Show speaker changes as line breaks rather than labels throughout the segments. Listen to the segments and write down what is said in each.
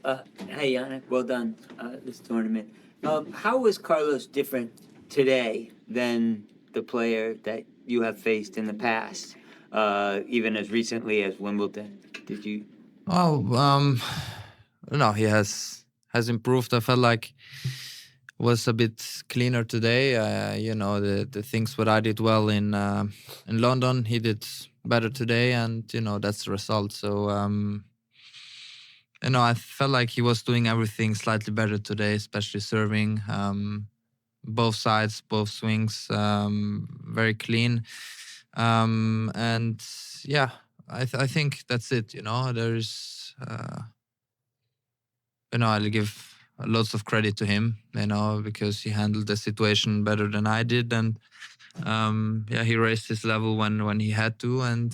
Hey, Jannik, well done this tournament. How was Carlos different today than the player that you have faced in the past, even as recently as Wimbledon? Did you?
Oh, no, he has improved. I felt like was a bit cleaner today. The things what I did well in London, he did better today, and that's the result. So I felt like he was doing everything slightly better today, especially serving. Both sides, both swings, very clean. And yeah, I think that's it. There's, I'll give lots of credit to him, because he handled the situation better than I did. And he raised his level when he had to. And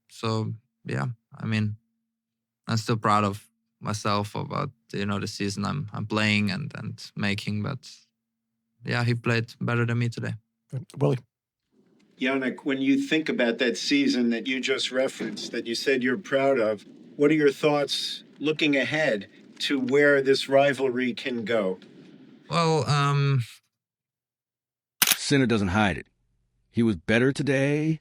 so, yeah, I mean, I'm still proud of myself about, the season I'm playing and making. But yeah, he played better than me today.
Willie.
Jannik, when you think about that season that you just referenced, that you said you're proud of, what are your thoughts looking ahead to where this rivalry can go?
Well,
Sinner doesn't hide it. He was better today.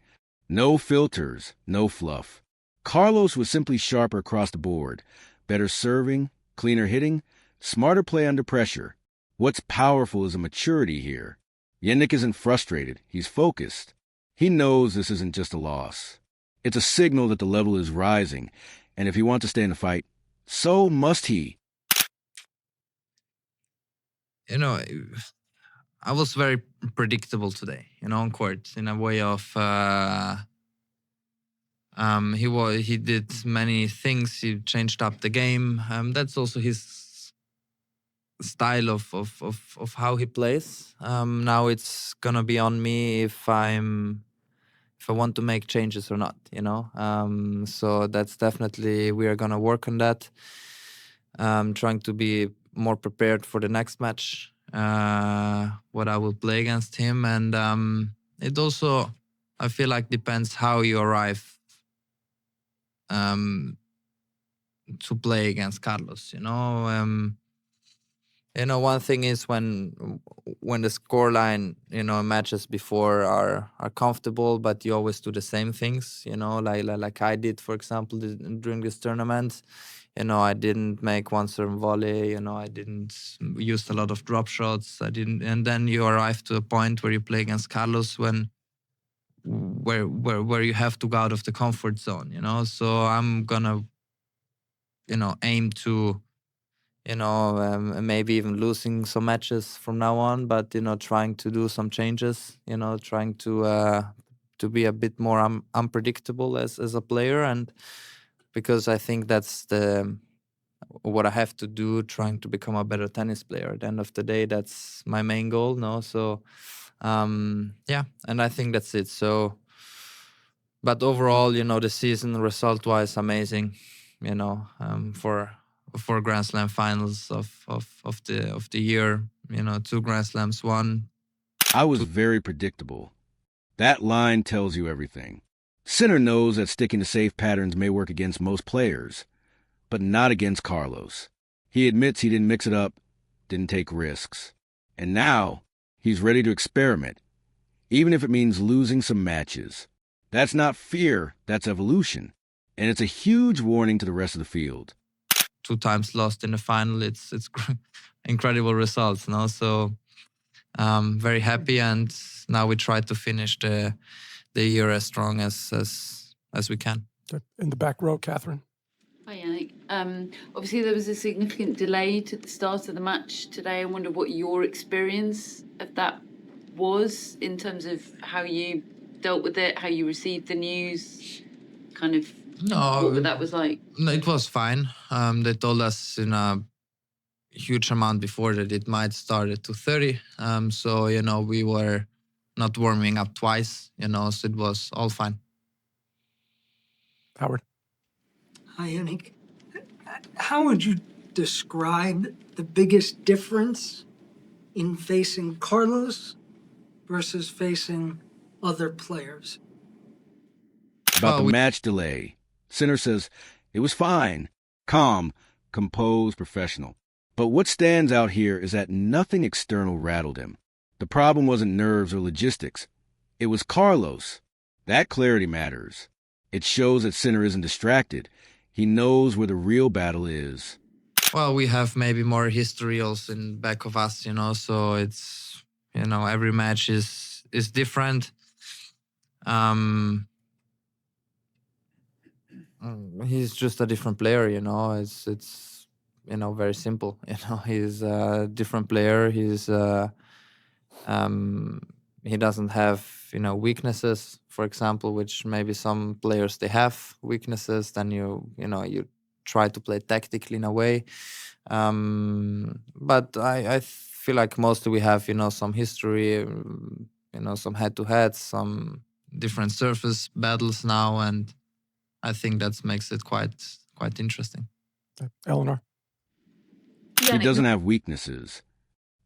No filters, no fluff. Carlos was simply sharper across the board. Better serving, cleaner hitting, smarter play under pressure. What's powerful is a maturity here. Jannik isn't frustrated. He's focused. He knows this isn't just a loss. It's a signal that the level is rising, and if he wants to stay in the fight, so must he.
I was very predictable today, on court in a way of he did many things. He changed up the game. That's also his style of how he plays. Now it's gonna be on me if I want to make changes or not. So that's definitely we are gonna work on that. Trying to be more prepared for the next match. What I will play against him, and it also I feel like depends how you arrive to play against Carlos. One thing is when the scoreline, matches before are comfortable, but you always do the same things. Like I did, for example, during this tournament. I didn't make one serve volley. I didn't use a lot of drop shots. I didn't, and then you arrive to a point where you play against Carlos where you have to go out of the comfort zone. So I'm gonna, aim to, maybe even losing some matches from now on, but trying to do some changes. Trying to be a bit more unpredictable as a player, and because I think that's what I have to do, trying to become a better tennis player. At the end of the day, that's my main goal. No, so and I think that's it. So, but overall, the season result-wise, amazing. For Grand Slam finals of the year, 2 Grand Slams, won.
I was very predictable. That line tells you everything. Sinner knows that sticking to safe patterns may work against most players, but not against Carlos. He admits he didn't mix it up, didn't take risks. And now, he's ready to experiment, even if it means losing some matches. That's not fear, that's evolution. And it's a huge warning to the rest of the field.
2 times lost in the final, it's incredible results, no? So very happy, and now we try to finish the year as strong as we can.
In the back row, Catherine.
Hi, Jannik. Obviously, there was a significant delay to the start of the match today. I wonder what your experience of that was in terms of how you dealt with it, how you received the news, kind of what that was like.
No, it was fine. They told us in a huge amount before that it might start at 2:30. So, we were not warming up twice, so it was all fine.
Howard.
Hi, Jannik. How would you describe the biggest difference in facing Carlos versus facing other players?
About the match delay, Sinner says it was fine, calm, composed, professional. But what stands out here is that nothing external rattled him. The problem wasn't nerves or logistics. It was Carlos. That clarity matters. It shows that Sinner isn't distracted. He knows where the real battle is.
Well, we have maybe more history also in back of us, so it's, every match is different. He's just a different player, it's very simple. He's a different player. He doesn't have weaknesses, for example, which maybe some players they have weaknesses. Then you try to play tactically in a way. But I feel like mostly we have some history, some head-to-heads, some different surface battles now, and I think that makes it quite interesting.
Eleanor.
He doesn't have weaknesses.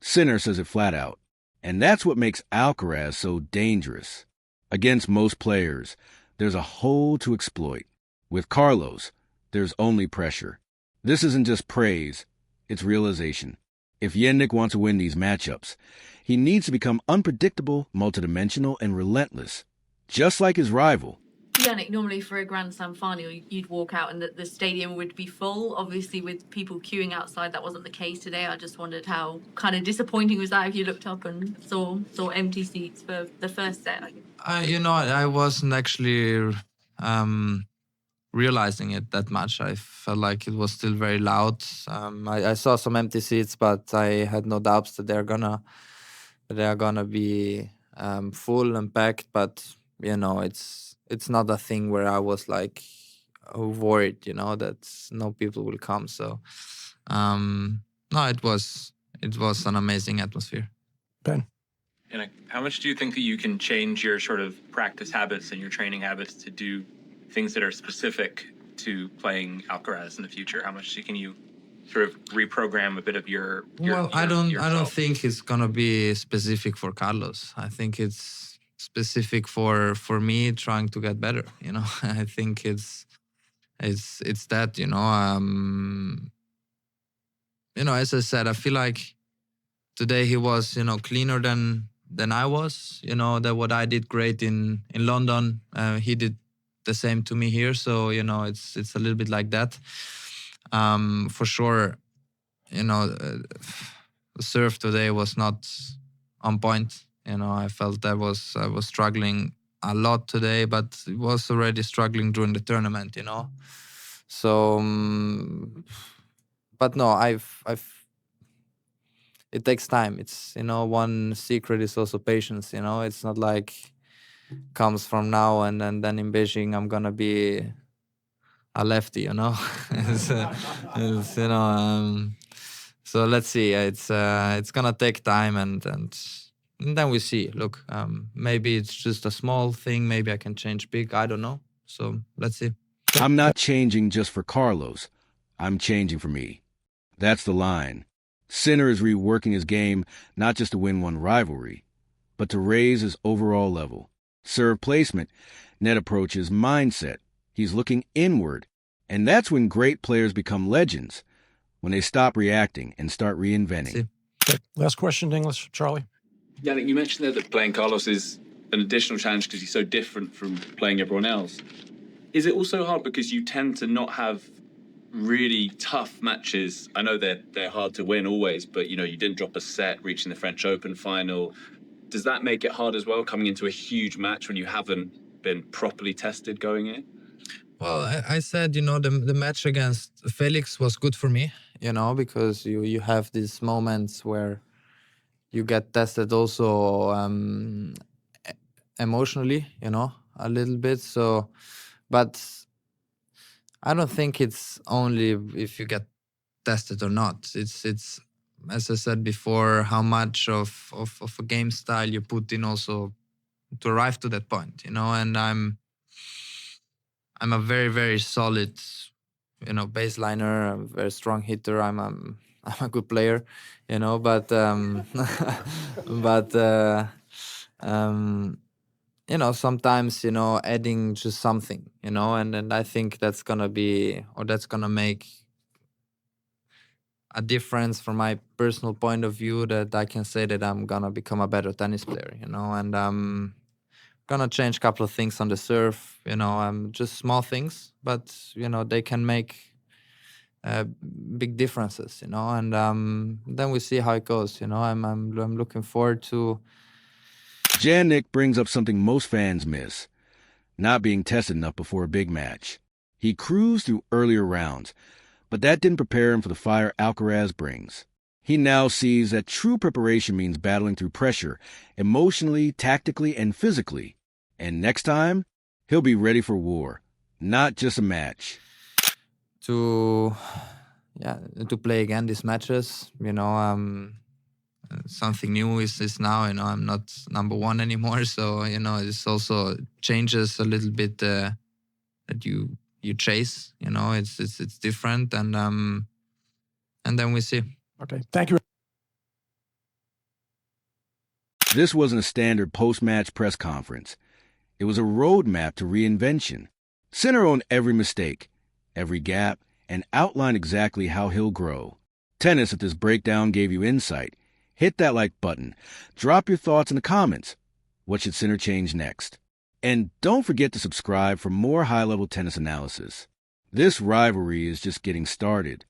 Sinner says it flat out. And that's what makes Alcaraz so dangerous. Against most players, there's a hole to exploit. With Carlos, there's only pressure. This isn't just praise, it's realization. If Jannik wants to win these matchups, he needs to become unpredictable, multidimensional, and relentless, just like his rival.
Jannik, normally for a Grand Slam final, you'd walk out and the stadium would be full. Obviously, with people queuing outside, that wasn't the case today. I just wondered how kind of disappointing was that if you looked up and saw empty seats for the first set.
I wasn't actually realizing it that much. I felt like it was still very loud. I saw some empty seats, but I had no doubts that they're gonna be full and packed. But it's not a thing where I was like worried, that no people will come. So no, it was an amazing atmosphere.
Ben.
And how much do you think that you can change your sort of practice habits and your training habits to do things that are specific to playing Alcaraz in the future? How much can you sort of reprogram a bit of your
I don't
yourself?
think it's gonna be specific for Carlos. I think it's specific for me trying to get better. I think it's that. As I said, I feel like today he was cleaner than I was. That what I did great in London, he did the same to me here. So it's a little bit like that. For sure, the serve today was not on point. I felt I was struggling a lot today, but it was already struggling during the tournament. So, but no, it takes time. It's one secret is also patience. It's not like comes from now and then in Beijing I'm gonna be a lefty. So let's see. It's gonna take time and then we see. Look, maybe it's just a small thing. Maybe I can change big. I don't know. So let's see.
I'm not changing just for Carlos. I'm changing for me. That's the line. Sinner is reworking his game not just to win one rivalry, but to raise his overall level. Serve placement, net approaches, mindset. He's looking inward. And that's when great players become legends, when they stop reacting and start reinventing.
Okay. Last question in English, Charlie.
Jannik, you mentioned there that playing Carlos is an additional challenge because he's so different from playing everyone else. Is it also hard because you tend to not have really tough matches? I know they're hard to win always, but you didn't drop a set reaching the French Open final. Does that make it hard as well, coming into a huge match when you haven't been properly tested going in?
Well, I said, the match against Felix was good for me, because you have these moments where you get tested also emotionally, a little bit. So, but I don't think it's only if you get tested or not. It's as I said before, how much of a game style you put in also to arrive to that point, and I'm a very, very solid, baseliner. I'm a very strong hitter. I'm a good player, but sometimes adding just something, and I think that's gonna be, or that's gonna make a difference from my personal point of view that I can say that I'm gonna become a better tennis player, and I'm gonna change a couple of things on the serve, just small things, but they can make big differences, and then we see how it goes. I'm looking forward to.
Jannik brings up something most fans miss: not being tested enough before a big match. He cruised through earlier rounds, but that didn't prepare him for the fire Alcaraz brings. He now sees that true preparation means battling through pressure, emotionally, tactically, and physically. And next time, he'll be ready for war, not just a match.
To play again these matches, something new is now. I'm not number one anymore, so this also changes a little bit that you chase. It's different, and then we see.
Okay, thank you.
This wasn't a standard post-match press conference. It was a roadmap to reinvention. Sinner owned every mistake, every gap, and outlined exactly how he'll grow. Tennis, if this breakdown gave you insight, hit that like button. Drop your thoughts in the comments. What should Sinner change next? And don't forget to subscribe for more high-level tennis analysis. This rivalry is just getting started.